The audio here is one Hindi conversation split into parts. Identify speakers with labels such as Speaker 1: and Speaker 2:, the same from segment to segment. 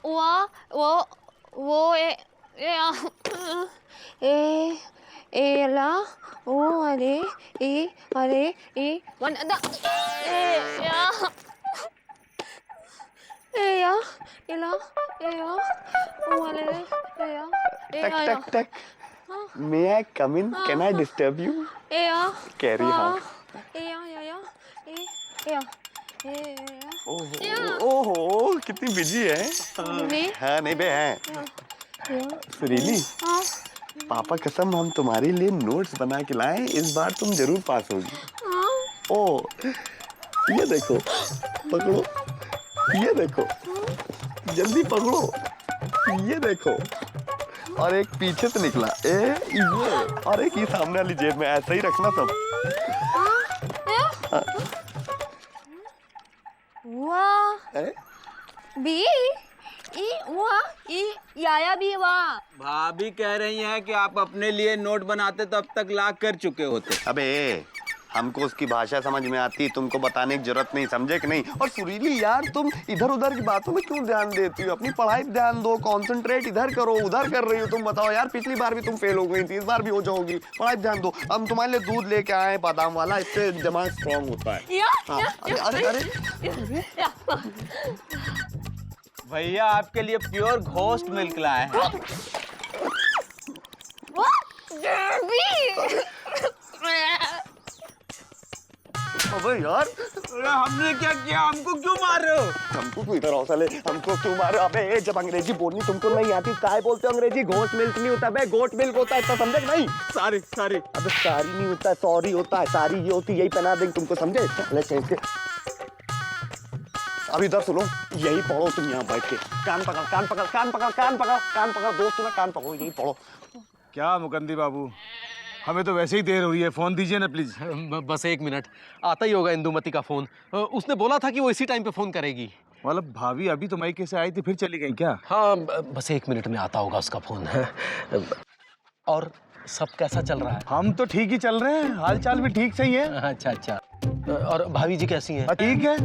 Speaker 1: वो ला ओ अरे ए वन या या ला या ओ अरे या
Speaker 2: टक टक टक May I come in? Can I disturb you? Carry on. ओहो कितनी बिजी है। हाँ नहीं बे है। सुरीली पापा कसम हम तुम्हारे लिए नोट्स बना के लाए, इस बार तुम जरूर पास होगी। ओ ये देखो, पकड़ो, ये देखो, जल्दी पकड़ो, ये देखो, और एक पीछे से निकला ये, और एक ये सामने वाली जेब में, ऐसा ही रखना सब।
Speaker 1: वाह बी ई वाह ई याया भी वाह।
Speaker 3: भाभी कह रही हैं कि आप अपने लिए नोट बनाते तो अब तक लाख कर चुके होते।
Speaker 2: अबे हमको उसकी भाषा समझ में आती, तुमको बताने की जरूरत नहीं, समझे कि नहीं। और सुरीली यार तुम इधर उधर की बातों में क्यों ध्यान देती हो, अपनी पढ़ाई पे ध्यान दो, कंसंट्रेट इधर करो, उधर कर रही हो। तुम बताओ यार, पिछली बार भी तुम फेल हो गई थी, इस बार भी हो जाओगी। पढ़ाई पे ध्यान दो। हम तुम्हारे लिए दूध लेके आए बादाम वाला, इससे दिमाग स्ट्रॉन्ग होता है। अरे अरे
Speaker 3: भैया आपके लिए प्योर घोस्ट मिल्क लाए हैं।
Speaker 2: अबे यार
Speaker 3: हमने क्या किया, हमको क्यों मार रहे हो?
Speaker 2: हमको क्यों इधर हौसले, हमको क्यों मार रहे हो? अबे जब अंग्रेजी बोलनी तुमको नहीं आती, काय बोलते हो अंग्रेजी? घोस्ट मिल्क नहीं होता बे, गोट मिल्क होता है, इतना समझे कि नहीं?
Speaker 3: सारी सारी
Speaker 2: अबे सारी नहीं होता है, सॉरी होता है। सारी ये होती, यही पहना देंगे तुमको, समझे? अब इधर सुनो, यही पढ़ो तुम यहाँ बैठ के, कान पकड़ कान पकड़ कान पकड़ कान पकड़ कान पकड़, दोस्त ना कान पकड़ो, यही पढ़ो।
Speaker 4: क्या मुकंदी बाबू, हमें तो वैसे ही देर हो रही है, फोन दीजिए ना प्लीज।
Speaker 5: बस 1 मिनट, आता ही होगा इंदुमती का फोन। उसने बोला था कि वो इसी टाइम पे फोन करेगी।
Speaker 4: मतलब भाभी अभी तो मायके से आई थी, फिर चली गई क्या?
Speaker 5: हाँ बस 1 मिनट में आता होगा उसका फोन। और सब कैसा चल रहा है?
Speaker 4: हम तो ठीक ही चल रहे हैं, हाल चाल भी ठीक सही है।
Speaker 5: अच्छा अच्छा। और भाभी जी कैसी हैं?
Speaker 4: ठीक है।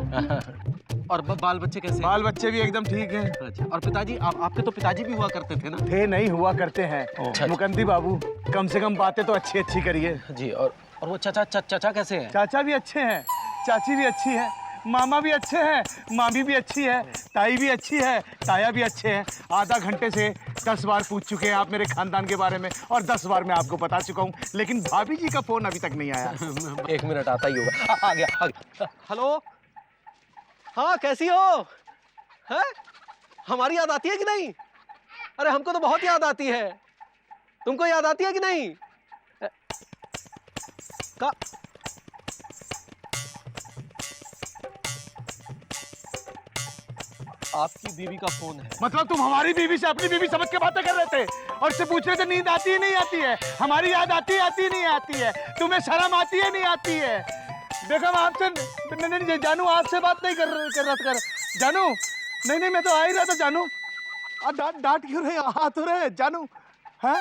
Speaker 5: और बाल बच्चे कैसे?
Speaker 4: बाल बच्चे भी एकदम ठीक हैं।
Speaker 5: अच्छा। और पिताजी, आपके तो पिताजी भी हुआ करते थे ना?
Speaker 4: थे नहीं, हुआ करते हैं।
Speaker 5: अच्छा।
Speaker 4: मुकंदी बाबू कम से कम बातें तो अच्छी अच्छी करिए
Speaker 5: जी। और वो चाचा कैसे हैं?
Speaker 4: चाचा भी अच्छे हैं, चाची भी अच्छी है, मामा भी अच्छे हैं, मामी भी अच्छी है, ताई भी अच्छी है, ताया भी अच्छे हैं। आधा घंटे से 10 बार पूछ चुके हैं आप मेरे खानदान के बारे में, और 10 बार मैं आपको बता चुका हूँ, लेकिन भाभी जी का फोन अभी तक नहीं आया।
Speaker 5: 1 मिनट, आता ही होगा। आ गया। हेलो, हाँ कैसी हो? हैं? हमारी याद आती है कि नहीं? अरे हमको तो बहुत याद आती है। तुमको याद आती है कि नहीं? का आपकी बीवी का फोन है।
Speaker 4: मतलब तुम हमारी बीवी से अपनी बीवी समझ के बातें कर रहे थे, और से पूछ रहे थे नींद आती है नहीं आती है? हमारी याद आती है नहीं आती है? तुम्हें शर्म आती है नहीं आती है? देखो मैं आपसे नहीं जानू, आपसे बात नहीं कर रहा था। जानू नहीं, मैं तो आ ही रहा था। जानू डांट क्यों रहे, हाथ हो रहे जानू? हैं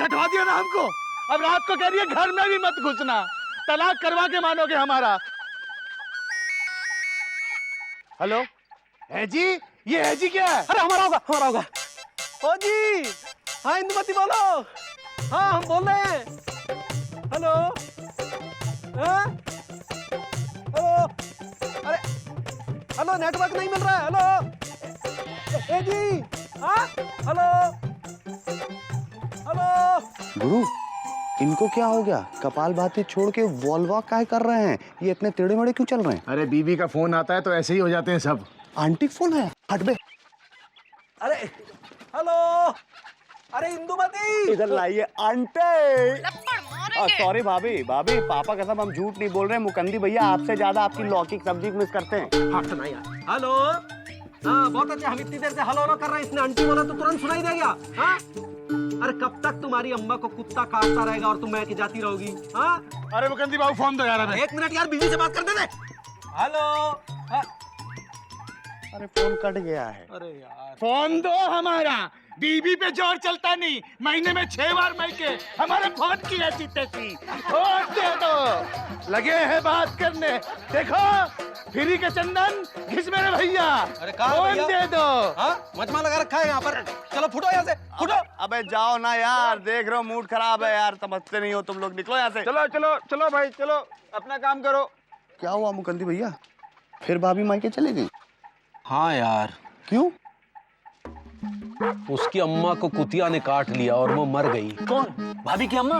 Speaker 4: डटवा दिया ना हमको। अब रात को कह रही है घर में भी मत घुसना, तलाक करवा के मानोगे हमारा। हेलो है जी, ये है जी क्या है?
Speaker 5: अरे हमारा होगा। ओ जी, हाँ इंदुमती बोलो। हाँ हम बोल रहे हैं। हेलो, हाँ? हेलो, अरे हेलो, नेटवर्क नहीं मिल रहा है। हेलो ए जी, हाँ हेलो।
Speaker 2: गुरु इनको क्या हो गया, कपाल भाती छोड़ के वॉल वॉक काहे कर रहे हैं? ये इतने टेढ़े मेढ़े क्यों चल रहे हैं?
Speaker 4: अरे बीवी का फोन आता है तो ऐसे ही हो जाते हैं सब।
Speaker 2: आंटी फोन है, हट बे।
Speaker 5: अरे हेलो, अरे इंदुमती
Speaker 2: इधर लाइए आंटी। सॉरी भाभी, पापा कसम हम झूठ नहीं बोल रहे हैं। मुकंदी भैया आपसे ज्यादा आपकी लौकी की सब्जी मिस करते हैं।
Speaker 5: हाँ सुनाई यार। हेलो, हाँ बहुत अच्छा। हम इतनी देर से हेलो कर रहे हैं, इसने आंटी बोला तो तुरंत सुनाई दे गया। हाँ अरे कब तक तुम्हारी अम्मा को कुत्ता काटता रहेगा और तुम मैं के जाती रहोगी? हाँ
Speaker 4: अरे मुकंदी बाबू फोन दो यार हमें।
Speaker 5: 1 मिनट यार, बीवी से बात कर दे। हेलो।
Speaker 2: अरे फोन कट गया है।
Speaker 5: अरे यार
Speaker 4: फोन दो हमारा, बीबी पे जोर चलता नहीं, महीने में 6 बार मायके, हमारे फोन की ऐसी तैसी। फोन दे दो, लगे हैं बात करने। देखो फ्री के चंदन घिस मेरे भैया।
Speaker 5: अरे कहाँ है
Speaker 4: फोन
Speaker 5: भैया?
Speaker 4: दे दो।
Speaker 5: हाँ मजमा लगा रखा है यहाँ पर। चलो फुटो यहाँ से, फुटो।
Speaker 2: अबे जाओ ना यार, देख रहे हो मूड खराब है यार, समझते नहीं हो तुम लोग, निकलो यहाँ से।
Speaker 3: चलो चलो चलो भाई चलो, अपना काम करो।
Speaker 2: क्या हुआ मुकंदी भैया, फिर भाभी मायके चले गई?
Speaker 5: हाँ यार,
Speaker 2: क्यों?
Speaker 5: उसकी अम्मा को कुतिया ने काट लिया और वो मर गई।
Speaker 3: कौन? भाभी की अम्मा?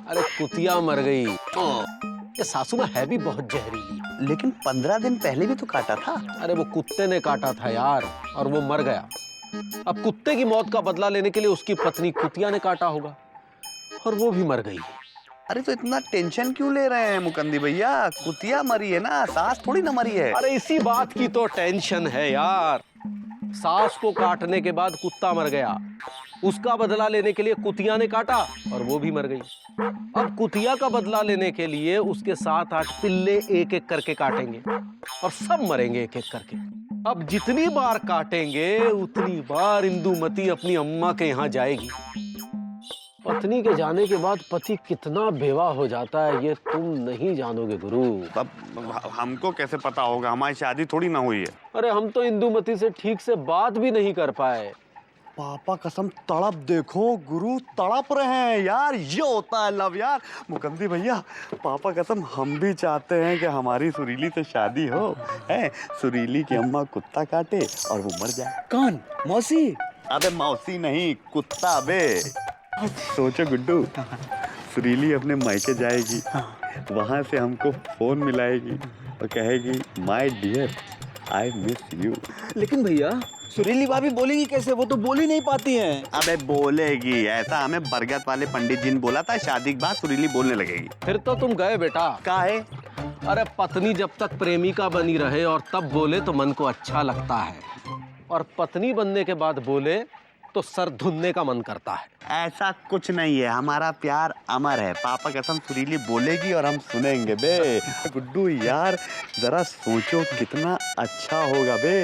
Speaker 5: अरे कुतिया मर गई। ये सासू माँ है भी बहुत जहरीली।
Speaker 2: लेकिन 15 दिन पहले भी तो काटा था।
Speaker 5: अरे वो कुत्ते ने काटा था यार, और वो मर गया। अब कुत्ते की मौत का बदला लेने के लिए उसकी पत्नी कुतिया ने काटा होगा, और वो भी मर गई।
Speaker 2: अरे तो इतना टेंशन क्यों ले रहे हैं मुकंदी भैया, कुतिया मरी है ना, सास थोड़ी ना मरी है।
Speaker 5: अरे इसी बात की तो टेंशन है यार। सास को काटने के बाद कुत्ता मर गया, उसका बदला लेने के लिए कुतिया ने काटा और वो भी मर गई। अब कुतिया का बदला लेने के लिए उसके 7-8 पिल्ले एक एक करके काटेंगे और सब मरेंगे एक एक करके। अब जितनी बार काटेंगे उतनी बार इंदुमती अपनी अम्मा के यहाँ जाएगी। पत्नी के जाने के बाद पति कितना बेवा हो जाता है ये तुम नहीं जानोगे गुरु।
Speaker 2: अब हमको कैसे पता होगा, हमारी शादी थोड़ी ना हुई है।
Speaker 5: अरे हम तो इंदुमती से ठीक से बात भी नहीं कर पाए।
Speaker 2: पापा कसम तड़प देखो गुरु, तड़प रहे हैं यार, ये होता है लव यार। मुकंदी भैया पापा कसम हम भी चाहते हैं कि हमारी सुरीली से शादी हो, है सुरीली की अम्मा कुत्ता काटे और वो मर जाए।
Speaker 3: कौन? मौसी?
Speaker 2: अबे मौसी नहीं, कुत्ता बे। सोचो गुड्डू, सुरीली अपने मायके जाएगी, वहां से हमको फोन मिलाएगी और कहेगी my dear I miss you.
Speaker 3: लेकिन भैया सुरीली भाभी बोलेगी कैसे, वो तो बोल ही नहीं पाती हैं।
Speaker 2: अबे बोलेगी, ऐसा हमें बरगद वाले पंडित जी ने बोला था, शादी के बाद सुरीली बोलने लगेगी।
Speaker 5: फिर तो तुम गए बेटा।
Speaker 2: काहे?
Speaker 5: अरे पत्नी जब तक प्रेमिका बनी रहे और तब बोले तो मन को अच्छा लगता है, और पत्नी बनने के बाद बोले तो सर धुनने का मन करता है।
Speaker 2: ऐसा कुछ नहीं है, हमारा प्यार अमर है। पापा कसम सुरीली बोलेगी और हम सुनेंगे बे। गुड्डू यार जरा सोचो कितना अच्छा होगा बे।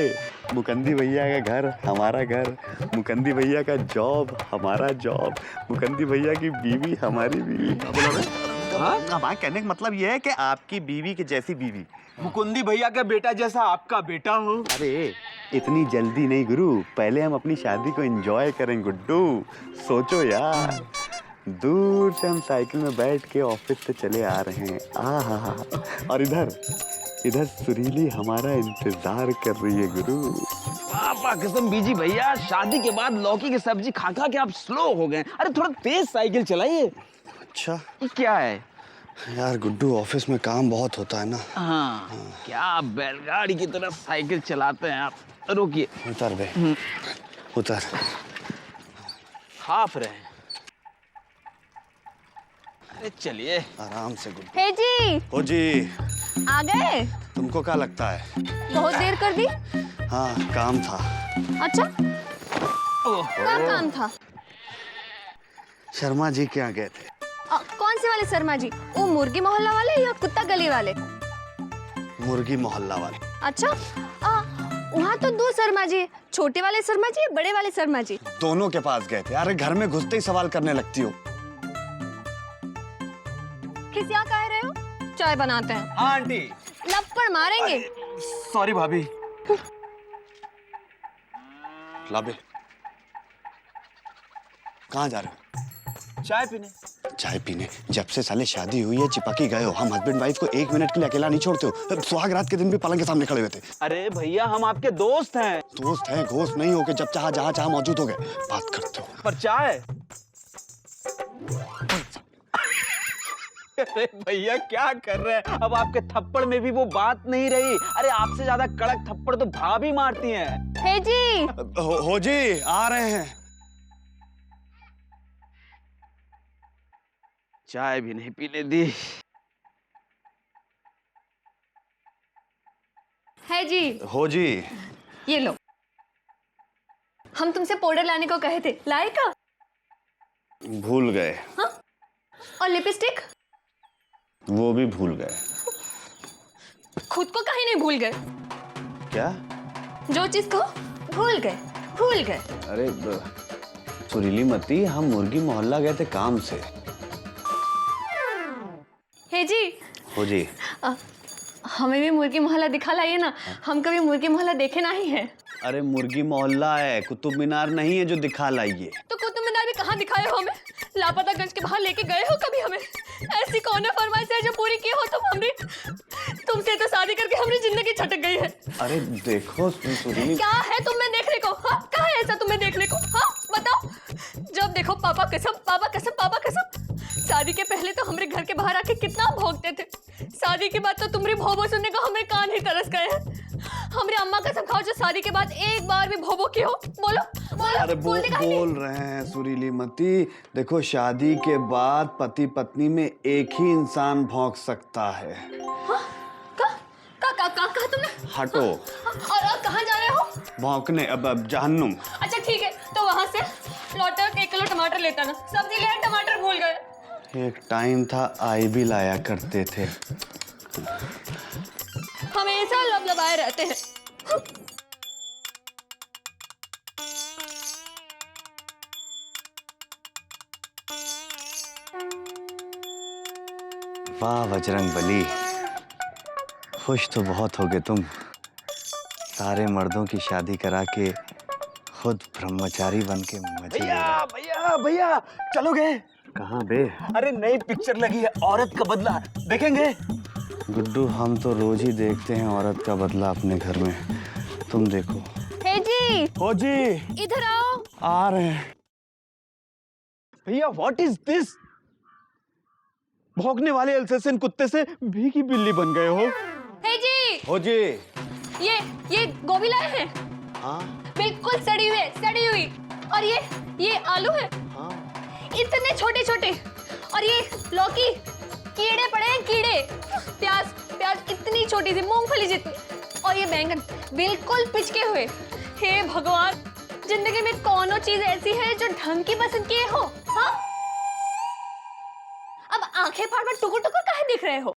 Speaker 2: मुकंदी भैया का घर हमारा घर, मुकंदी भैया का जॉब हमारा जॉब, मुकंदी भैया की बीवी हमारी बीवी। हमारा कहने का मतलब ये है कि आपकी बीवी की जैसी बीवी,
Speaker 3: मुकुंदी भैया का बेटा जैसा आपका बेटा हो।
Speaker 2: अरे इतनी जल्दी नहीं गुरु, पहले हम अपनी शादी को एंजॉय करें गुड्डू। सोचो यार, दूर से हम साइकिल में बैठ के ऑफिस से चले आ रहे हैं, आहा, और इधर सुरीली हमारा इंतजार कर रही है गुरु।
Speaker 3: पापा कसम बीजी भैया, शादी के बाद लौकी की सब्जी खा खा के आप स्लो हो गए। अरे थोड़ा तेज साइकिल चलाइए।
Speaker 2: अच्छा
Speaker 3: क्या है
Speaker 2: यार गुड्डू, ऑफिस में काम बहुत होता है ना।
Speaker 3: हाँ, क्या बैलगाड़ी की तरह साइकिल चलाते हैं आप। रुकिए।
Speaker 2: उतर बे, उतर।
Speaker 3: हाफ रहे हैं। अरे चलिए
Speaker 2: आराम से गुड्डू।
Speaker 1: हे जी,
Speaker 2: ओ जी,
Speaker 1: आ गए?
Speaker 2: तुमको क्या लगता है?
Speaker 1: बहुत देर कर दी।
Speaker 2: हाँ काम था।
Speaker 1: अच्छा, क्या काम था?
Speaker 2: शर्मा जी के यहाँ गए थे।
Speaker 1: कौन से वाले शर्मा जी? वो मुर्गी मोहल्ला वाले या कुत्ता गली वाले?
Speaker 2: मुर्गी मोहल्ला वाले।
Speaker 1: अच्छा, वहाँ तो 2 शर्मा जी, छोटे वाले शर्मा जी, बड़े वाले शर्मा जी।
Speaker 2: दोनों के पास गए थे। अरे घर में घुसते ही सवाल करने लगती हो।
Speaker 1: किस यहाँ कह रहे हो? चाय बनाते हैं।
Speaker 3: हाँ आंटी।
Speaker 1: लपड़ मारेंगे।
Speaker 3: सॉरी भाभी।
Speaker 2: लाबे, कहाँ जा रहे हो?
Speaker 3: चाय पीने।
Speaker 2: चाय पीने? जब से साले शादी हुई है चिपकी गए हो। हम हस्बैंड वाइफ को 1 मिनट के लिए अकेला नहीं छोड़ते हो। सुहाग रात के दिन भी पलंग के सामने खड़े हुए थे।
Speaker 3: अरे भैया हम आपके दोस्त हैं।
Speaker 2: दोस्त हैं घोस्त नहीं हो के जब चाहा जहाँ चाहा मौजूद हो गए, बात करते हो।
Speaker 3: पर चाय। अरे भैया क्या कर रहे हैं, अब आपके थप्पड़ में भी वो बात नहीं रही। अरे आपसे ज्यादा कड़क थप्पड़ तो भाभी मारती हैं।
Speaker 1: हे जी,
Speaker 2: हो जी, आ रहे हैं।
Speaker 3: चाय भी नहीं पीने दी।
Speaker 1: है जी।
Speaker 2: हो जी।
Speaker 1: ये लो, हम तुमसे पाउडर लाने को कहे थे, लाए का?
Speaker 2: भूल गए।
Speaker 1: हाँ? और लिपस्टिक?
Speaker 2: वो भी भूल गए।
Speaker 1: खुद को कहीं नहीं भूल गए?
Speaker 2: क्या?
Speaker 1: जो चीज को भूल गए, भूल गए।
Speaker 2: अरे
Speaker 3: सुरीली मती, हम मुर्गी मोहल्ला गए थे काम से।
Speaker 1: हे जी।
Speaker 3: हो जी।
Speaker 1: हमें भी मुर्गी मोहल्ला दिखा लाइए ना, हम कभी मुर्गी मोहल्ला देखे नहीं है।
Speaker 3: अरे मुर्गी मोहल्ला है, कुतुब मीनार नहीं है जो दिखा लाइए।
Speaker 1: तो कुतुब मीनार भी कहाँ दिखाए हो हमें? लापतागंज के बाहर लेके गए हो कभी हमें? ऐसी कौन है फरमाइश है जो पूरी की हो तुम हमने? तुमसे तो शादी करके हमारी जिंदगी छटक गई है।
Speaker 3: अरे देखो सुरीली,
Speaker 1: क्या है तुम्हें देखने को? हाँ, क्या है ऐसा तुम्हें देखने को? हाँ बताओ। जब देखो पापा कसम, पापा कसम, पापा कसम। शादी के पहले तो हमारे घर के बाहर आके कितना भौंकते थे, शादी के बाद तो तुम्हारी भौबो सुनने को हमें कान ही तरस गए हैं। हमारी अम्मा कसम खाओ जो शादी के बाद एक बार भी भौबो की हो। बोलो बोलो।
Speaker 3: अरे बोल रहे हैं सुरीली मती, देखो शादी के बाद पति पत्नी में एक ही इंसान भौंक सकता है।
Speaker 1: कहा तुमने?
Speaker 3: हटो।
Speaker 1: और कहाँ जा रहे हो?
Speaker 3: भौंकने, अब जहन्नुम।
Speaker 1: अच्छा ठीक है, तो वहाँ से लौटकर 1 किलो टमाटर लेता ना। सब्जी ले टमाटर भूल गए।
Speaker 3: एक टाइम था आई भी लाया करते थे।
Speaker 1: हमेशा लबलबाए रहते हैं।
Speaker 3: वाह बजरंगबली, खुश तो बहुत हो गए तुम। सारे मर्दों की शादी करा के खुद ब्रह्मचारी बन के मजे ले रहे।
Speaker 5: भैया भैया चलोगे?
Speaker 3: कहाँ बे?
Speaker 5: अरे नई पिक्चर लगी है, औरत का बदला, देखेंगे?
Speaker 3: गुड्डू हम तो रोज ही देखते हैं औरत का बदला अपने घर में, तुम देखो।
Speaker 1: हे जी।
Speaker 3: हो जी।
Speaker 1: इधर आओ।
Speaker 3: आ रहे हैं।
Speaker 5: भैया व्हाट इज दिस? भौंकने वाले अल्सेशियन कुत्ते से भीगी बिल्ली बन गए हो।
Speaker 1: हे जी।
Speaker 3: हो जी।
Speaker 1: ये गोभी लाए हैं।
Speaker 3: हाँ
Speaker 1: बिल्कुल सड़ी हुई। और ये आलू है।
Speaker 3: हाँ।
Speaker 1: इतने छोटे छोटे। और ये लौकी, कीड़े पड़े हैं कीड़े। प्याज इतनी छोटी सी मूंगफली जितनी। और ये बैंगन बिल्कुल पिचके हुए। हे भगवान, जिंदगी में कौनो चीज ऐसी है जो ढंग की पसंद किए हो? हाँ? अब आंखें फाड़ फाड़ टुकुर टुकुर काहे दिख रहे हो?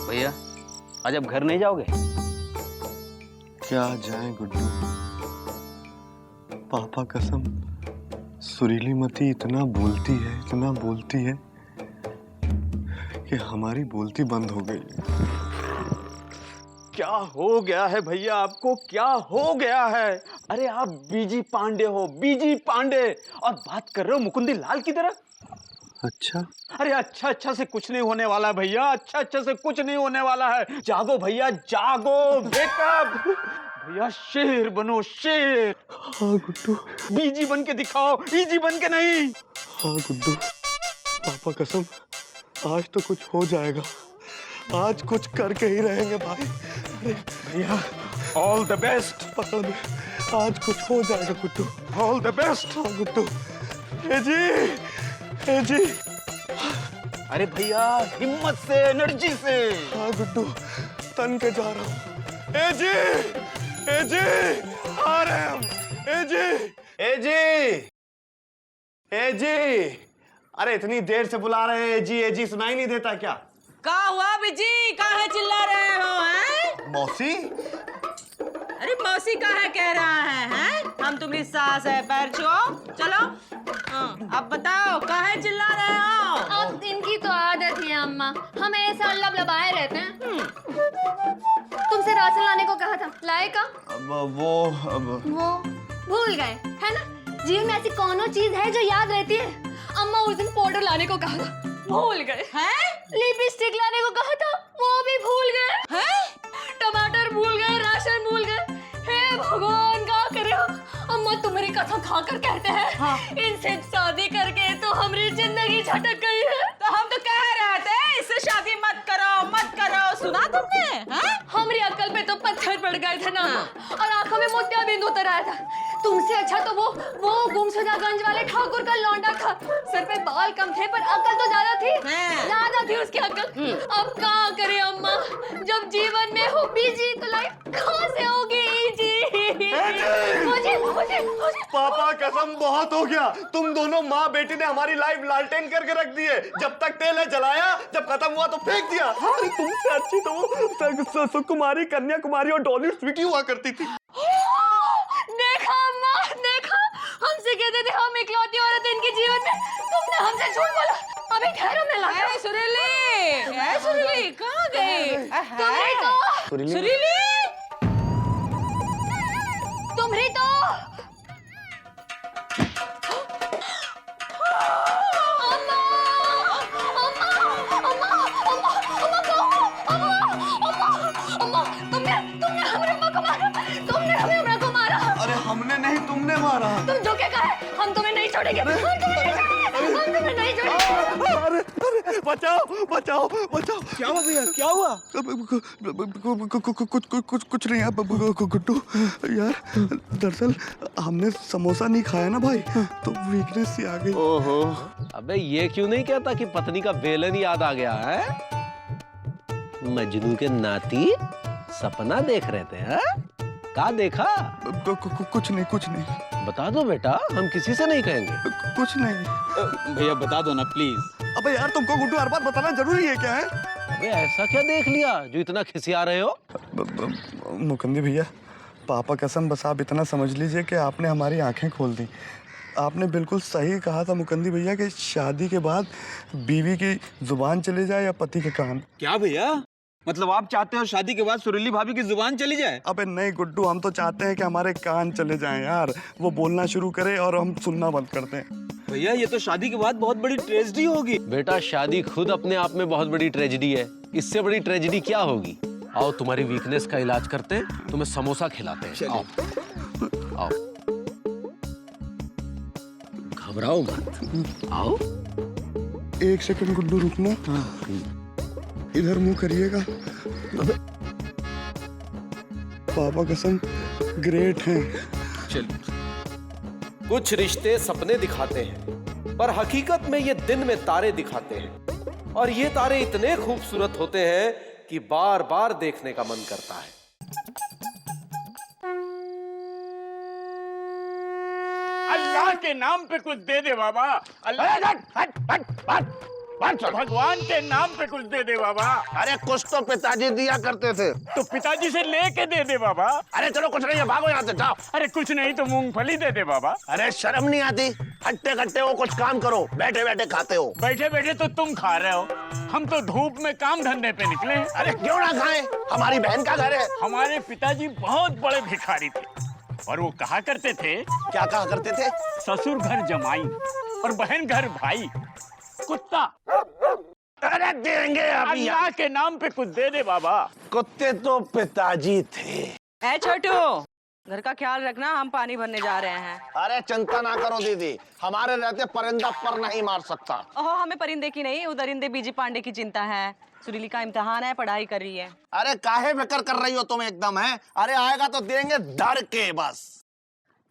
Speaker 3: भैया आज अब घर नहीं जाओगे?
Speaker 2: क्या जाए गुड्डू, पापा कसम सुरीली मती इतना बोलती है कि हमारी बोलती बंद हो गई है।
Speaker 5: क्या हो गया है भैया आपको, क्या हो गया है? अरे आप बीजी पांडे हो, बीजी पांडे, और बात कर रहे हो मुकुंदी लाल की तरह।
Speaker 2: अच्छा?
Speaker 5: अरे अच्छा से कुछ नहीं होने वाला है भैया, अच्छा से कुछ नहीं होने वाला है। जागो भैया जागो, वेकअप भैया, शेर बनो शेर।
Speaker 2: हाँ गुड्डू।
Speaker 5: बीजी बन के दिखाओ, इजी बन के नहीं।
Speaker 2: हाँ गुड्डू, पापा कसम आज तो कुछ हो जाएगा, आज कुछ करके ही रहेंगे भाई। अरे
Speaker 5: भैया ऑल द बेस्ट।
Speaker 2: पकड़ में, आज कुछ हो जाएगा गुड्डू,
Speaker 5: ऑल द बेस्ट।
Speaker 2: हाँ गुड्डू। ए जी।
Speaker 5: अरे भैया हिम्मत से, एनर्जी से।
Speaker 2: हाँ गुड्डू, तन के जा रहा हूँ। ए जी आ रहे हम। ए जी, अरे इतनी देर से बुला रहे हैं ए जी, सुनाई नहीं देता क्या?
Speaker 6: का हुआ बिजी, काहे चिल्ला रहे हो? हैं?
Speaker 2: मौसी?
Speaker 6: अरे मौसी काहे कह रहा है? हैं? हम तुम्हारी सास है, पैर छुओ। चलो अब बताओ काहे चिल्ला रहे हो?
Speaker 1: अब इनकी तो आदत है अम्मा, हमेशा लबलबाए रहते हैं। तुमसे राशन लाने को कहा था, लाए का? वो भूल गए है ना? जीवन में ऐसी कौनो चीज है जो याद रहती है? अम्मा उस दिन पाउडर लाने को कहा था, भूल गए।
Speaker 6: हैं?
Speaker 1: लिपस्टिक लाने को कहा था, वो भी भूल गए।
Speaker 6: हैं?
Speaker 1: टमाटर भूल गए, राशन भूल गए। हे भगवान, क्या करे हो? अम्मा तुम्हारी कसम खाकर कहते हैं, हाँ। इनसे शादी करके तो हमारी जिंदगी झटक गई है।
Speaker 6: तो हम तो कह रहे थे इससे शादी मत करो, सुना तुमने? हैं?
Speaker 1: हमारी अक्ल पे तो पत्थर पड़ गए थे ना, और आंखों में मोतियाबिंद उतर आया था। तुमसे अच्छा तो वो गुमशुदागंज वाले ठाकुर का लौंडा था। सर पे बाल कम थे पर अकल तो ज्यादा थी उसकी अकल। अब क्या करे अम्मा, जब जीवन में हो बीजी तो लाइफ कहाँ से होगी जी? मुझे
Speaker 2: पापा कसम बहुत हो गया, तुम दोनों माँ बेटी ने हमारी लाइफ लालटेन करके रख दी है। जब तक तेल है जलाया, जब खत्म हुआ तो फेंक दिया। अरे तुमसे अच्छी तो वो सुकुमारी, कन्याकुमारी और डॉली स्वीटी हुआ करती थी।
Speaker 1: कहते थे हम इकलौती औरत इनके जीवन में, तुमने हमसे झूठ बोला। अभी ठहरो, मैं लाता हूं।
Speaker 6: सुरीली कहाँ गई?
Speaker 1: तुम्हारी तो
Speaker 6: सुरीली
Speaker 1: तुम्हारी तो
Speaker 3: अरे हमने नहीं, तुमने मारा।
Speaker 1: तुम धोखे का है, हम तुम्हें नहीं छोड़ेंगे, हम तुम्हें नहीं छोड़ेंगे।
Speaker 2: अरे अरे बचाओ बचाओ बचाओ।
Speaker 5: क्या हुआ भैया, क्या हुआ?
Speaker 2: कुछ नहीं यार गुड्डू, यार दरअसल हमने समोसा नहीं खाया ना भाई, तो वीकनेस सी आ गई।
Speaker 5: ओहो, अबे ये क्यों नहीं कहता कि पत्नी का बेलन याद आ गया है? मजनू के नाती सपना देख रहे थे, हैं? क्या देखा?
Speaker 2: कुछ नहीं।
Speaker 5: बता दो बेटा, हम किसी से नहीं कहेंगे।
Speaker 2: कुछ नहीं।
Speaker 7: भैया बता दो ना प्लीज।
Speaker 2: अबे यार तुमको गुड्डू हर बात बताना जरूरी है क्या है?
Speaker 5: अबे ऐसा क्या देख लिया जो इतना खिसिया रहे हो?
Speaker 2: मुकंदी भैया, पापा कसम, बस आप इतना समझ लीजिए कि आपने हमारी आंखें खोल दी। आपने बिल्कुल सही कहा था मुकंदी भैया कि शादी के बाद बीवी की जुबान चली जाए या पति के कान।
Speaker 7: क्या भैया, मतलब आप चाहते हो शादी के बाद सुरीली भाभी की जुबान चली जाए?
Speaker 2: अबे नहीं गुड्डू, हम तो चाहते हैं कि हमारे कान चले जाएं यार, वो बोलना शुरू करे और हम सुनना बंद कर दें।
Speaker 7: भैया ये तो शादी के बाद बहुत बड़ी ट्रेजेडी होगी।
Speaker 5: बेटा शादी खुद अपने आप में बहुत बड़ी ट्रेजेडी है, इससे बड़ी ट्रेजेडी क्या होगी? आओ तुम्हारी वीकनेस का इलाज करते हैं, तुम्हें समोसा खिलाते हैं। आओ आओ, घबराओ मत, आओ।
Speaker 2: एक सेकंड गुड्डू रुकना, इधर मुंह करिएगा। पापा कसम ग्रेट हैं।
Speaker 8: कुछ रिश्ते सपने दिखाते हैं, पर हकीकत में ये दिन में तारे दिखाते हैं, और ये तारे इतने खूबसूरत होते हैं कि बार बार देखने का मन करता है।
Speaker 9: अल्लाह के नाम पे कुछ दे दे बाबा। भगवान के नाम पे कुछ दे दे बाबा।
Speaker 4: अरे कुछ तो पिताजी दिया करते थे।
Speaker 9: तो पिताजी से लेके दे दे बाबा।
Speaker 4: अरे चलो कुछ नहीं है, भागो यहाँ से, जाओ।
Speaker 9: अरे कुछ नहीं तो मूंगफली दे दे बाबा।
Speaker 4: अरे शर्म नहीं आती? हट्टे कट्टे हो, कुछ काम करो, बैठे बैठे खाते हो।
Speaker 9: बैठे बैठे तो तुम खा रहे हो, हम तो धूप में काम धंधे पे निकले हैं।
Speaker 4: अरे क्यों ना खाएं, हमारी बहन का घर है।
Speaker 9: हमारे पिताजी बहुत बड़े भिखारी थे, और वो कहा करते थे,
Speaker 4: क्या कहा करते थे?
Speaker 9: ससुर घर जमाई और बहन घर भाई। कुत्ता।
Speaker 4: अरे देंगे अभी।
Speaker 9: अल्लाह के नाम पे कुछ दे दे बाबा।
Speaker 4: कुत्ते तो पिताजी थे।
Speaker 6: ए छोटू, घर का ख्याल रखना, हम पानी भरने जा रहे हैं।
Speaker 4: अरे चिंता ना करो दीदी, हमारे रहते परिंदा पर नहीं मार सकता।
Speaker 6: ओहो, हमें परिंदे की नहीं, उदरिंदे बीजी पांडे की चिंता है। सुरीली का इम्तिहान है, पढ़ाई कर रही है।
Speaker 4: अरे काहे बेकर कर रही हो तुम एकदम, है? अरे आएगा तो देंगे डर के बस।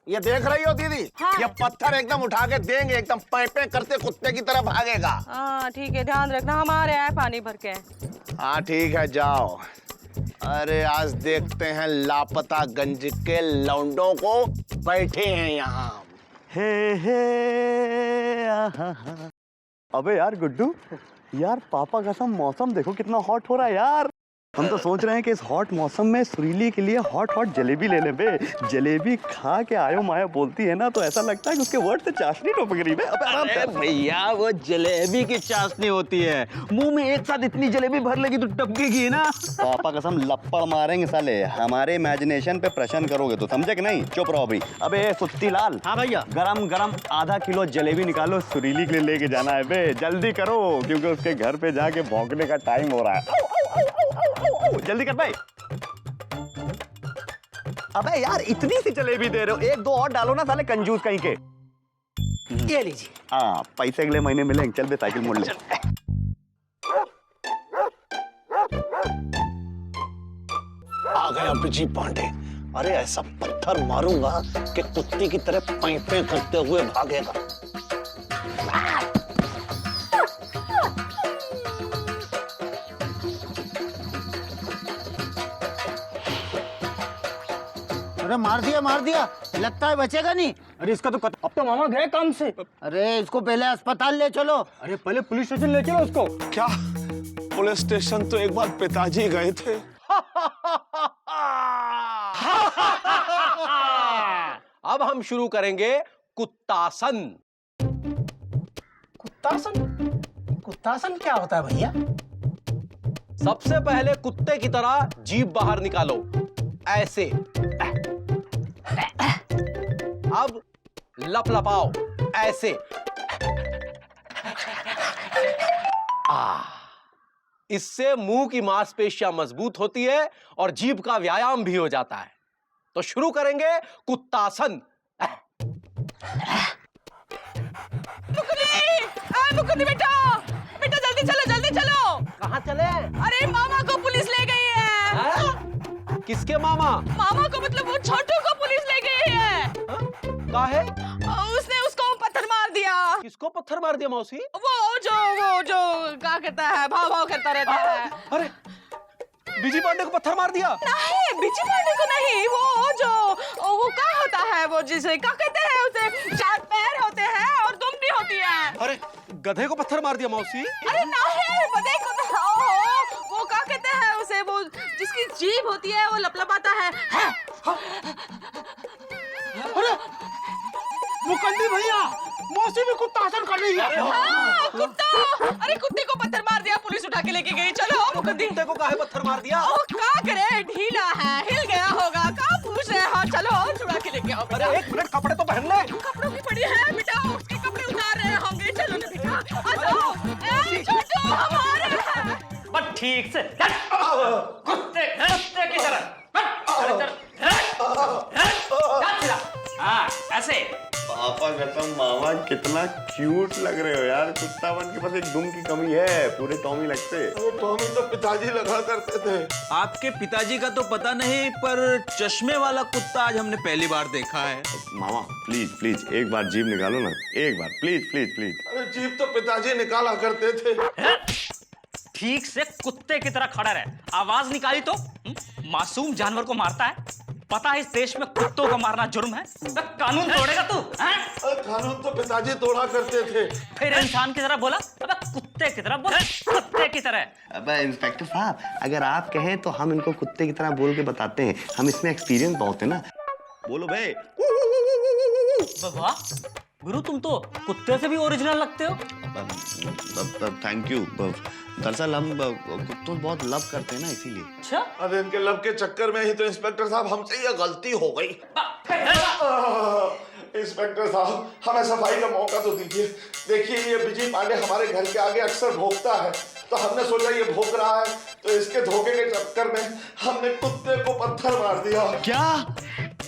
Speaker 4: ये देख रही हो दीदी?
Speaker 6: हाँ।
Speaker 4: ये पत्थर एकदम उठा के देंगे, एकदम पैपे करते कुत्ते की तरह भागेगा।
Speaker 6: हाँ ठीक है, ध्यान रखना, हम आ रहे हैं पानी भर के।
Speaker 4: हाँ ठीक है, जाओ। अरे आज देखते हैं लापता गंज के लौंडों को, बैठे हैं यहाँ।
Speaker 3: हे आहा। अबे यार गुड्डू, यार पापा कसम मौसम देखो कितना हॉट हो रहा है यार। हम तो सोच रहे हैं कि इस हॉट मौसम में सुरीली के लिए हॉट हॉट जलेबी ले ले बे। जलेबी खा के आयो माया बोलती है ना, तो ऐसा लगता है कि उसके वर्ड से चाशनी टपक रही है।
Speaker 7: अरे भैया वो जलेबी की चाशनी होती है, मुंह में एक साथ इतनी जलेबी भर लेगी तो टपकेगी ना।
Speaker 3: पापा कसम लपड़ मारेंगे साले, हमारे इमेजिनेशन पे प्रश्न करोगे तो, समझे कि नहीं? चुप रहो अभी। अबे सुत्ती लाल।
Speaker 7: हाँ भैया।
Speaker 3: गरम गरम आधा किलो जलेबी निकालो, सुरीली के लिए लेके जाना है बे। जल्दी करो क्योंकि उसके घर पे जाके भौंकने का टाइम हो रहा है। जल्दी कर भाई। अबे यार इतनी सी जलेबी दे रहे हो, एक दो और डालो ना साले कंजूस कहीं के।
Speaker 7: ये लीजिए।
Speaker 3: हाँ पैसे अगले महीने मिलेंगे। चल बे साइकिल मोड़ ले।
Speaker 4: आ गया बिजी पांडे। अरे ऐसा पत्थर मारूंगा कि कुत्ते की तरह पैपे करते हुए भागेगा।
Speaker 10: अरे मार दिया, लगता है बचेगा नहीं।
Speaker 7: अरे इसका तो अब तो मामा गए काम से।
Speaker 10: अरे इसको पहले अस्पताल ले चलो।
Speaker 7: अरे पहले पुलिस स्टेशन ले चलो उसको।
Speaker 2: क्या? पुलिस स्टेशन तो एक बार पिताजी गए थे।
Speaker 5: अब हम शुरू करेंगे
Speaker 8: कुत्तासन।
Speaker 5: कुत्तासन? कुत्तासन क्या होता है भैया?
Speaker 8: सबसे पहले कुत्ते की तरह जीभ बाहर निकालो, ऐसे। अब लपलपाओ, ऐसे। इससे मुंह की मांसपेशियां मजबूत होती है और जीभ का व्यायाम भी हो जाता है। तो शुरू करेंगे कुत्तासन।
Speaker 6: मुकुंदी बेटा, बेटा जल्दी चलो, जल्दी चलो।
Speaker 8: कहाँ चले?
Speaker 6: अरे मामा को पुलिस ले गई है।
Speaker 8: हाँ? किसके मामा?
Speaker 6: मामा को मतलब वो छोटू को पुलिस ले गई है।
Speaker 8: काहे?
Speaker 6: उसने उसको पत्थर मार दिया।
Speaker 8: किसको पत्थर मार दिया मौसी?
Speaker 6: वो जो क्या करता है, भाव भाव करता रहता है।
Speaker 8: अरे बीजी पांडे को पत्थर मार दिया?
Speaker 6: नहीं, बीजी पांडे को नहीं। वो क्या होता है, वो जिसे क्या कहते हैं, उसे 4 पैर होते हैं और दुम भी होती है।
Speaker 8: अरे गधे को पत्थर मार दिया मौसी?
Speaker 6: अरे नहीं, गधे को वो क्या कहते हैं उसे, वो जिसकी जीभ होती है, वो लपलपाता है।
Speaker 5: अरे मुकंदी भैया, मौसी भी कुत्तासन कर रही है।
Speaker 6: हाँ, कुत्ता। अरे कुत्ते को पत्थर मार दिया, पुलिस उठा के लेके गई। चलो मुकंदी।
Speaker 8: कुत्ते को काहे पत्थर मार दिया?
Speaker 6: वो क्या करे, ढीला है, हिल गया होगा। क्या पूछ रहे हो? चलो और छुड़ा के लेके आओ।
Speaker 8: अरे एक मिनट, कपड़े तो पहन ले।
Speaker 6: कपड़ों की पड़ी है बेटा, उसके कपड़े उतार रहे होंगे। चलो ना बेटा, आ जाओ। ए छोटू, हमारे हैं।
Speaker 9: बस ठीक से कुत्ते कुत्ते की तरह। हाँ, ऐसे।
Speaker 2: पापा कसम मामा कितना क्यूट लग रहे हो यार। कुत्ता बन के बस एक दुम की कमी है, पूरे टॉमी लगते।
Speaker 4: टॉमी तो पिताजी लगा करते थे।
Speaker 7: आपके पिताजी का तो पता नहीं, पर चश्मे वाला कुत्ता आज हमने पहली बार देखा है।
Speaker 2: मामा प्लीज प्लीज एक बार जीभ निकालो ना, एक बार प्लीज प्लीज प्लीज।
Speaker 4: अरे जीभ तो पिताजी निकाला करते थे।
Speaker 9: ठीक से कुत्ते की तरह खड़ा रहे, आवाज निकाली तो मासूम जानवर को मारता है। पता है इस देश में कुत्तों को मारना जुर्म है। कानून तोड़ेगा तू?
Speaker 4: कानून तो पिताजी तोड़ा करते थे।
Speaker 9: फिर इंसान की तरह बोला, अबे कुत्ते की तरह बोला, कुत्ते की तरह।
Speaker 2: अबे इंस्पेक्टर साहब, अगर आप कहें तो हम इनको कुत्ते की तरह बोल के बताते हैं। हम इसमें एक्सपीरियंस बहुत है ना। बोलो भाई।
Speaker 9: वाह गुरु, तुम तो कुत्ते से भी ओरिजिनल लगते हो।
Speaker 2: Thank you. दरअसल हम कुत्तों बहुत लव करते हैं ना, इसीलिए।
Speaker 9: अच्छा,
Speaker 4: अरे इनके लब के चक्कर में ही तो इंस्पेक्टर साहब हमसे ये गलती हो गई। इंस्पेक्टर साहब, हमें सफाई का मौका तो दीजिए। देखिए ये बिजी पांडे हमारे घर के आगे अक्सर भौंकता है, तो हमने सोचा ये भौंक रहा है, तो इसके धोखे के चक्कर में हमने कुत्ते को पत्थर मार दिया।
Speaker 3: क्या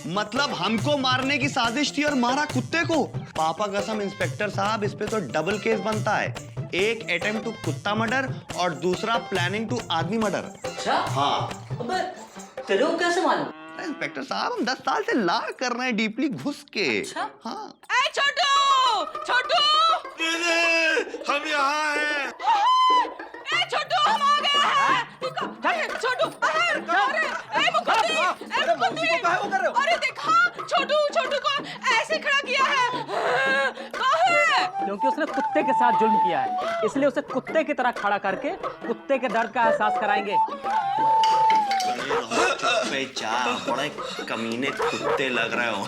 Speaker 3: मतलब हमको मारने की साजिश थी और मारा कुत्ते को? पापा कसम इंस्पेक्टर साहब, इस पे तो डबल केस बनता है। एक अटेम्प्ट टू कुत्ता मर्डर और दूसरा प्लानिंग टू आदमी मर्डर।
Speaker 9: अच्छा।
Speaker 3: हाँ।
Speaker 9: अबे तेरे को कैसे मालूम?
Speaker 3: इंस्पेक्टर साहब, हम 10 साल से ला कर रहे हैं डीपली घुस के।
Speaker 9: अच्छा?
Speaker 3: हाँ।
Speaker 6: ए छोटू, छोटू,
Speaker 4: हम यहाँ हैं।
Speaker 6: ए छोटू, हम आ गए हैं। छोटू, अरे मुकुंदी, अरे देखा, छोटू को ऐसे खड़ा किया है। कहाँ है?
Speaker 9: क्योंकि उसने कुत्ते के साथ जुल्म किया है, इसलिए उसे कुत्ते की तरह खड़ा करके कुत्ते के दर्द का एहसास कराएंगे।
Speaker 3: बड़े कमीने कुत्ते लग रहे हो।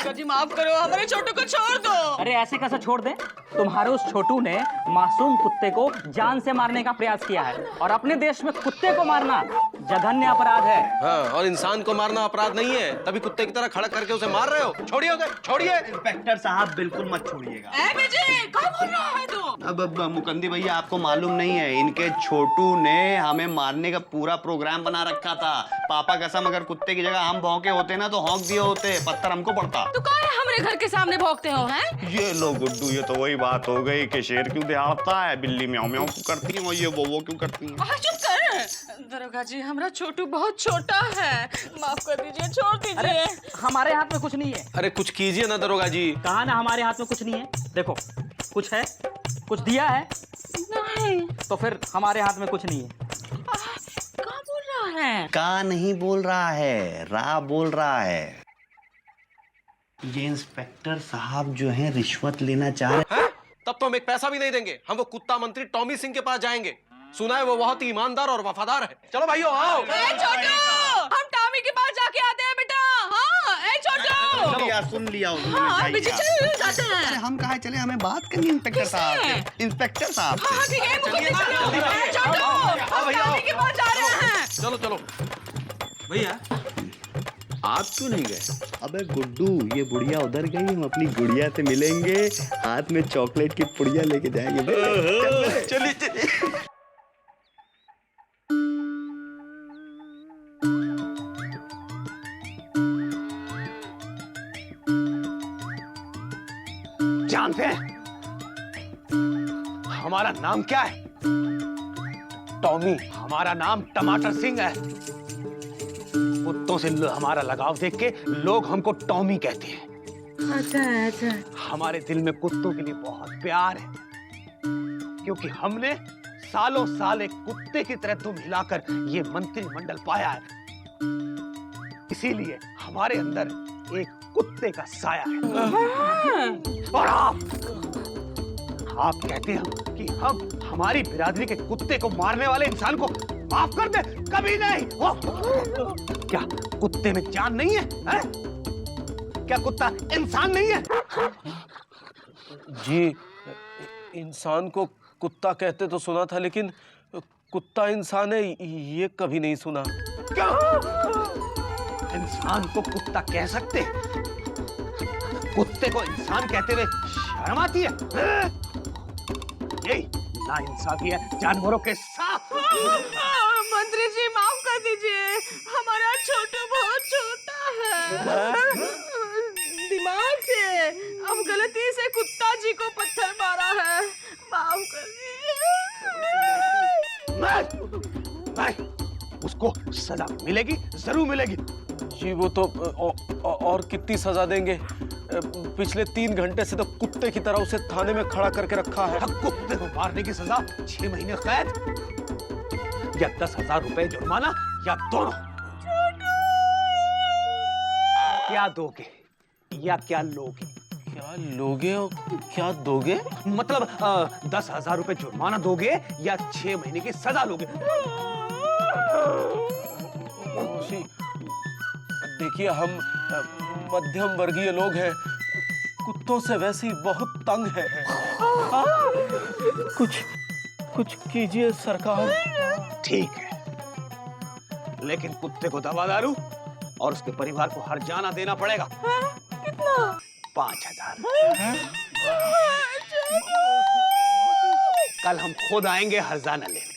Speaker 6: जी माफ करो, हमारे छोटू को छोड़ दो।
Speaker 9: अरे ऐसे कैसे छोड़ दे? तुम्हारे उस छोटू ने मासूम कुत्ते को जान से मारने का प्रयास किया है, और अपने देश में कुत्ते को मारना जघन्य अपराध है।
Speaker 8: हाँ, और इंसान को मारना अपराध नहीं है, तभी कुत्ते की तरह खड़ा करके उसे मार रहे हो। छोड़िए, छोड़िए।
Speaker 3: इंस्पेक्टर साहब बिल्कुल मत छोड़िएगा।
Speaker 6: क्या बोल रहा है तू?
Speaker 3: अब मुकंदी भैया, आपको मालूम नहीं है, इनके छोटू ने हमें मारने का पूरा प्रोग्राम बना रखा था। पापा कसम, अगर कुत्ते की जगह हम भौंके होते ना तो हौंक दिए होते, पत्थर हमको पड़ता।
Speaker 6: तू कहाँ है? हमारे घर के सामने भौंकते हो हैं?
Speaker 3: ये लो गुड्डू, ये तो वही बात हो गई कि शेर क्यों दहाड़ता है, बिल्ली म्याऊं म्याऊं क्यों करती है और ये वो क्यों करती है।
Speaker 6: चुप कर। दरोगा जी, हमारा छोटू बहुत छोटा है, माफ कर दीजिए, छोड़ दीजिए।
Speaker 9: हमारे हाथ में कुछ नहीं है।
Speaker 8: अरे कुछ कीजिए ना दरोगा जी।
Speaker 9: कहा ना हमारे हाथ में कुछ नहीं है। देखो, कुछ है, कुछ दिया है।
Speaker 6: नहीं।
Speaker 9: तो फिर हमारे हाथ में कुछ नहीं है।
Speaker 6: कहाँ बोल रहा है?
Speaker 3: का नहीं बोल रहा है, रा बोल रहा है। ये इंस्पेक्टर साहब जो हैं रिश्वत लेना चाह रहे
Speaker 8: हैं? तब तो हम एक पैसा भी नहीं देंगे। हम वो कुत्ता मंत्री टॉमी सिंह के पास जाएंगे। सुना है वो बहुत ही ईमानदार और वफादार है। चलो भाइयों आओ।
Speaker 6: छोटू, हम टॉमी के पास जाके आते हैं बेटा। हाँ, छोटू।
Speaker 3: यार, सुन लिया
Speaker 6: हाँ बिजी चल जाते
Speaker 3: अरे
Speaker 6: हैं।
Speaker 3: हम कहाँ चले, हमें बात करनी इंस्पेक्टर साहब से। इंस्पेक्टर साहब से।
Speaker 6: हाँ ठीक है, मुकुंदी चलो। छोटू, हम गाड़ी के पास जा रहे हैं।
Speaker 8: चलो चलो।
Speaker 7: भैया आप क्यों नहीं गए?
Speaker 3: अबे गुड्डू, ये बुढ़िया उधर गई, हम अपनी गुड़िया से मिलेंगे, हाथ में चॉकलेट की पुड़िया लेके जाएंगे।
Speaker 2: चलिए चलिए।
Speaker 4: जानते हैं हमारा नाम क्या है? टॉमी। हमारा नाम टमाटर सिंह है। कुत्तों से हमारा लगाव देख के लोग हमको टॉमी कहते हैं।
Speaker 6: अच्छा।
Speaker 4: हमारे दिल में कुत्तों के लिए बहुत प्यार है, क्योंकि हमने सालों साल एक कुत्ते की तरह दुम हिलाकर ये मंत्रिमंडल पाया है। इसीलिए हमारे अंदर एक कुत्ते का साया है। और आप कहते हैं कि हम हमारी बिरादरी के कुत्ते को मारने वाले इंसान को माफ कर दे? कभी नहीं। क्या कुत्ते में जान नहीं है, है? क्या कुत्ता इंसान नहीं है?
Speaker 8: जी, इंसान को कुत्ता कहते तो सुना था, लेकिन कुत्ता इंसान है ये कभी नहीं सुना।
Speaker 4: क्या इंसान को कुत्ता कह सकते? कुत्ते को इंसान कहते हुए शर्म आती है? यही नाइंसाफी है जानवरों के साथ।
Speaker 6: मंत्री जी माफ कर दीजिए, हमारा छोटू बहुत छोटा है। दिमाग से अब गलती से कुत्ता जी को पत्थर मारा है, माफ कर दीजिए।
Speaker 4: नहीं, उसको सजा मिलेगी, जरूर मिलेगी।
Speaker 8: जी वो तो और कितनी सजा देंगे? पिछले 3 घंटे से तो कुत्ते की तरह उसे थाने में खड़ा करके रखा है।
Speaker 4: कुत्ते को मारने की सजा 6 महीने कैद या 10,000 रुपए जुर्माना या दोनों। क्या दोगे या क्या लोगे?
Speaker 8: क्या लोगे और क्या दोगे?
Speaker 4: मतलब 10,000 रुपए जुर्माना दोगे या 6 महीने की सजा लोगे?
Speaker 8: देखिए, हम मध्यम वर्गीय लोग हैं, कुत्तों से वैसे ही बहुत तंग है। कुछ कीजिए सरकार।
Speaker 4: ठीक है, लेकिन कुत्ते को दवा दारू और उसके परिवार को हर्जाना देना पड़ेगा।
Speaker 6: कितना?
Speaker 4: 5,000। कल हम खुद आएंगे हर्जाना लेने।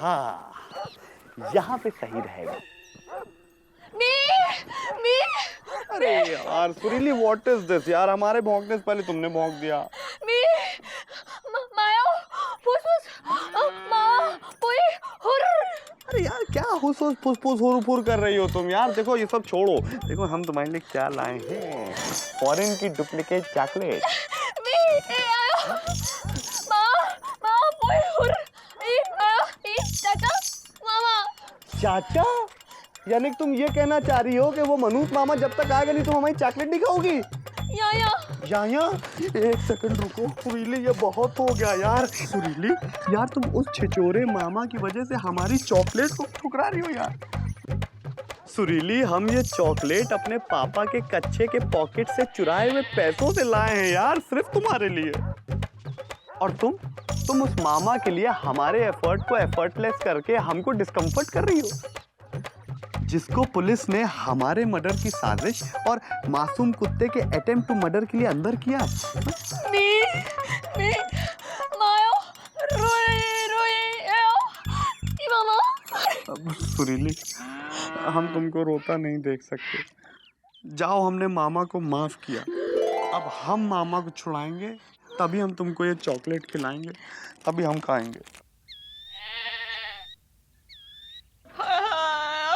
Speaker 3: हाँ, यहाँ पे सही रहेगा। अरे यार सुरीली, व्हाट इज दिस यार? हमारे भौंकने से पहले तुमने भौंक दिया। अरे यार क्या हुस फुस फुस हुर कर रही हो तुम यार? देखो ये सब छोड़ो, देखो हम तुम्हारे लिए क्या लाए हैं, फॉरेन की डुप्लीकेट चॉकलेट। चाचा, यानी कि तुम ये कहना चाह रही हो कि वो मनूत मामा जब तक आएगा नहीं तुम हमारी चॉकलेट नहीं खाओगी? या एक सेकंड रुको सुरीली, ये बहुत हो गया यार। सुरीली यार, तुम उस छिचोरे मामा की वजह से हमारी चॉकलेट को ठुकरा रही हो यार। सुरीली, हम ये चॉकलेट अपने पापा के कच्चे के पॉकेट से चुराए हुए पैसों से लाए हैं यार, सिर्फ तुम्हारे लिए। और तुम उस मामा के लिए हमारे एफर्ट को एफर्टलेस करके हमको डिस्कम्फर्ट कर रही हो, जिसको पुलिस ने हमारे मर्डर की साजिश और मासूम कुत्ते के अटेम्प्ट टू मर्डर के लिए अंदर किया। अब सुरीली, हम तुमको रोता नहीं देख सकते। जाओ, हमने मामा को माफ किया, अब हम मामा को छुड़ाएंगे, तभी हम तुमको ये चॉकलेट खिलाएंगे, तभी हम खाएंगे।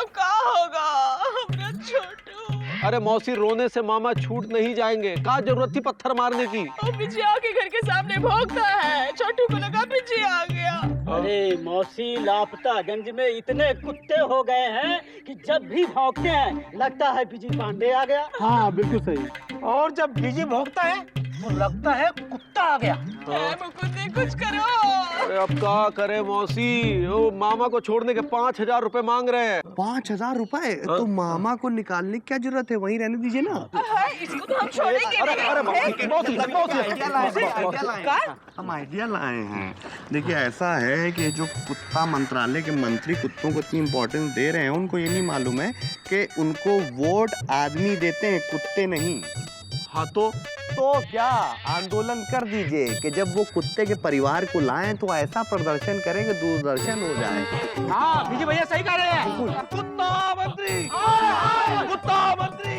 Speaker 6: क्या होगा अपना छोटू?
Speaker 8: अरे मौसी, रोने से मामा छूट नहीं जाएंगे। क्या जरूरत थी पत्थर मारने की?
Speaker 6: पिज्जी आके घर के सामने भौंकता है, छोटू को लगा पिज्जी आ गया।
Speaker 10: अरे मौसी, लापतागंज में इतने कुत्ते हो गए हैं कि जब भी भौंकते हैं लगता है बिजी पांडे आ गया।
Speaker 5: हाँ बिल्कुल सही। और जब बिजी भौंकता है तो लगता है कुत्ता आ गया।
Speaker 6: मुकुंदी कुछ करो।
Speaker 8: अरे अब क्या करे मौसी, वो मामा को छोड़ने के 5,000 रुपए मांग रहे हैं।
Speaker 3: 5,000 रुपए? तो मामा को निकालने की क्या जरूरत है, वहीं रहने दीजिए ना।
Speaker 6: इसको तो हम छोड़ेंगे
Speaker 3: हम आइडिया लाए हैं। देखिए ऐसा है कि जो कुत्ता मंत्रालय के मंत्री कुत्तों को इतनी इम्पोर्टेंस दे रहे हैं, उनको ये नहीं मालूम है कि उनको वोट आदमी देते हैं, कुत्ते नहीं।
Speaker 8: हाँ तो
Speaker 3: क्या आंदोलन कर दीजिए कि जब वो कुत्ते के परिवार को लाएं तो ऐसा प्रदर्शन करें कि दूरदर्शन हो जाए।
Speaker 5: हाँ विजय भैया सही कह रहे हैं।
Speaker 8: कुत्ता मंत्री, कुत्ता मंत्री।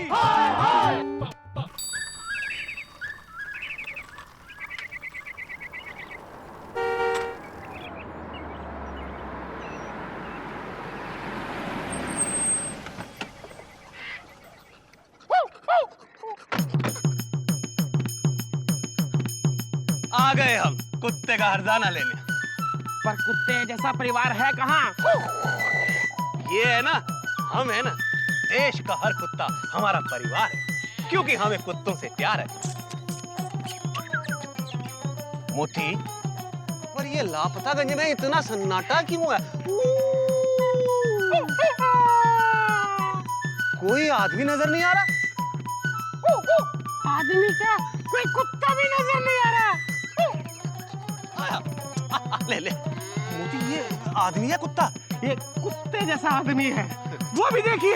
Speaker 5: आ गए हम कुत्ते का हरजाना लेने। पर कुत्ते जैसा परिवार है कहाँ? ये है ना, हम है ना, देश का हर कुत्ता हमारा परिवार है, क्योंकि हमें कुत्तों से प्यार है। मोती, पर ये लापतागंज में इतना सन्नाटा क्यों है? कोई आदमी नजर नहीं आ रहा। आदमी क्या, कोई कुत्ता भी नजर नहीं आ रहा। ले ले मोती, ये आदमी है कुत्ता? ये कुत्ते जैसा आदमी है, वो भी देखिए।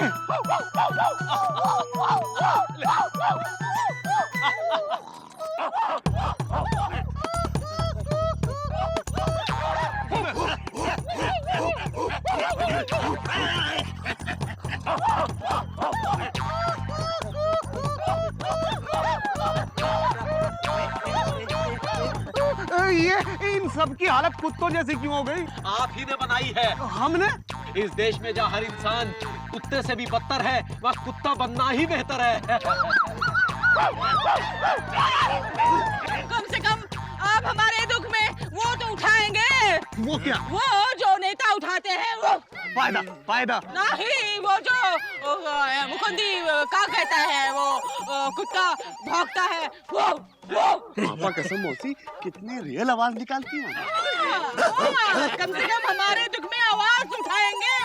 Speaker 5: ये इन सब की हालत कुत्तों जैसी क्यों हो गई?
Speaker 8: आप ही ने बनाई है।
Speaker 5: हमने?
Speaker 8: इस देश में जहाँ हर इंसान कुत्ते से भी बदतर है, वहाँ कुत्ता बनना ही बेहतर है।
Speaker 6: कम से कम आप हमारे दुख में वो तो उठाएंगे।
Speaker 5: वो क्या?
Speaker 6: वो जो नेता उठाते हैं वो।
Speaker 5: फायदा फायदा
Speaker 6: नहीं, वो जो मुकुंदी क्या कहता है, वो कुत्ता भौंकता है, वो।
Speaker 3: पापा कसम मौसी, कितनी रियल आवाज निकालती हैं।
Speaker 6: कम से कम हमारे दुख में आवाज उठाएंगे।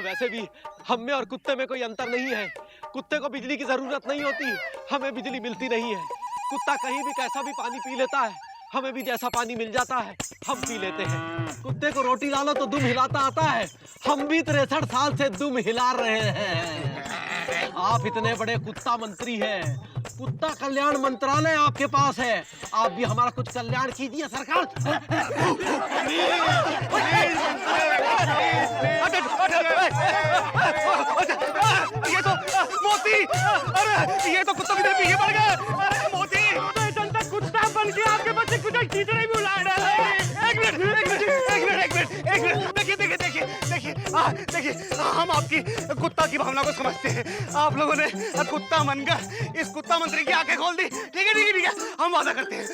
Speaker 8: वैसे भी हम में और कुत्ते में कोई अंतर नहीं है। कुत्ते को बिजली की जरूरत नहीं होती, हमें बिजली मिलती नहीं है। कुत्ता कहीं भी कैसा भी पानी पी लेता है, हमें भी जैसा पानी मिल जाता है हम पी लेते हैं। कुत्ते को रोटी डालो तो दुम हिलाता आता है, हम भी 63 साल से दुम हिला रहे हैं। आप इतने बड़े कुत्ता मंत्री हैं, कुत्ता कल्याण मंत्रालय आपके पास है, आप भी हमारा कुछ कल्याण कीजिए सरकार।
Speaker 5: ये तो मोती, अरे ये तो कुत्ता भी पीछे पड़ गया। अरे मोती, जनता कुत्ता बन के आपके बच्चे कुछ टीचर भी उड़ा रहा है। एक मिनट, देखिए, हम आपकी कुत्ता की भावना को समझते हैं। आप लोगों ने कुत्ता मनकर इस कुत्ता मंत्री की आंखें खोल दी। ठीक है, हम वादा करते हैं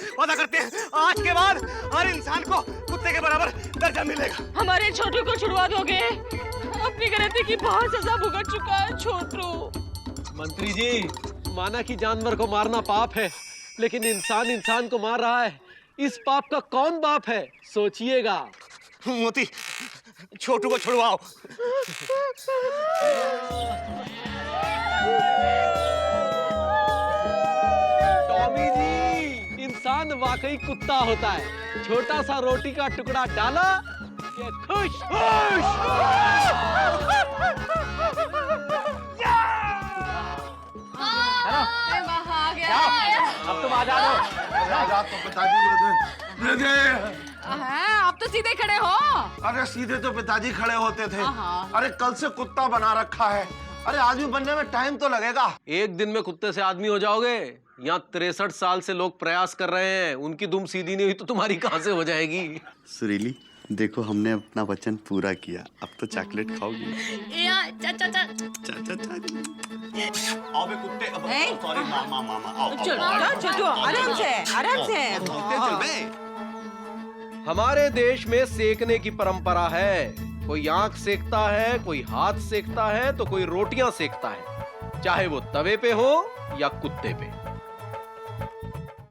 Speaker 5: आज के बाद हर इंसान को कुत्ते के बराबर दर्जा मिलेगा।
Speaker 6: हमारे छोटू को छुड़वा दोगे? अपनी गलती की बहुत सजा भुगत चुका है छोटू।
Speaker 8: मंत्री जी, माना कि जानवर को मारना पाप है, लेकिन इंसान को मार रहा है, इस पाप का कौन बाप है? सोचिएगा।
Speaker 5: मोती, छोटू को छुड़वाओ।
Speaker 8: टॉमी जी, इंसान वाकई कुत्ता होता है। छोटा सा रोटी का टुकड़ा डाला कि खुश।
Speaker 5: अब तुम आ जाओ।
Speaker 1: आप तो सीधे खड़े हो।
Speaker 11: अरे सीधे तो पिताजी खड़े होते थे। अरे कल से कुत्ता बना रखा है। अरे आदमी बनने में टाइम तो लगेगा।
Speaker 8: एक दिन में कुत्ते से आदमी हो जाओगे? यहाँ 63 साल से लोग प्रयास कर रहे हैं, उनकी दुम सीधी नहीं हुई तो तुम्हारी कहाँ से हो जाएगी?
Speaker 3: सुरीली, देखो हमने अपना वचन पूरा किया, अब तो चॉकलेट खाओगी। आओ बे कुत्ते, सॉरी मामा, आओ।
Speaker 6: छोटू आराम से।
Speaker 3: चल बे।
Speaker 8: हमारे देश में सेकने की परंपरा है। कोई आंख सेकता है, कोई हाथ सेकता है, तो कोई रोटियां सेकता है, चाहे वो तवे पे हो या कुत्ते पे।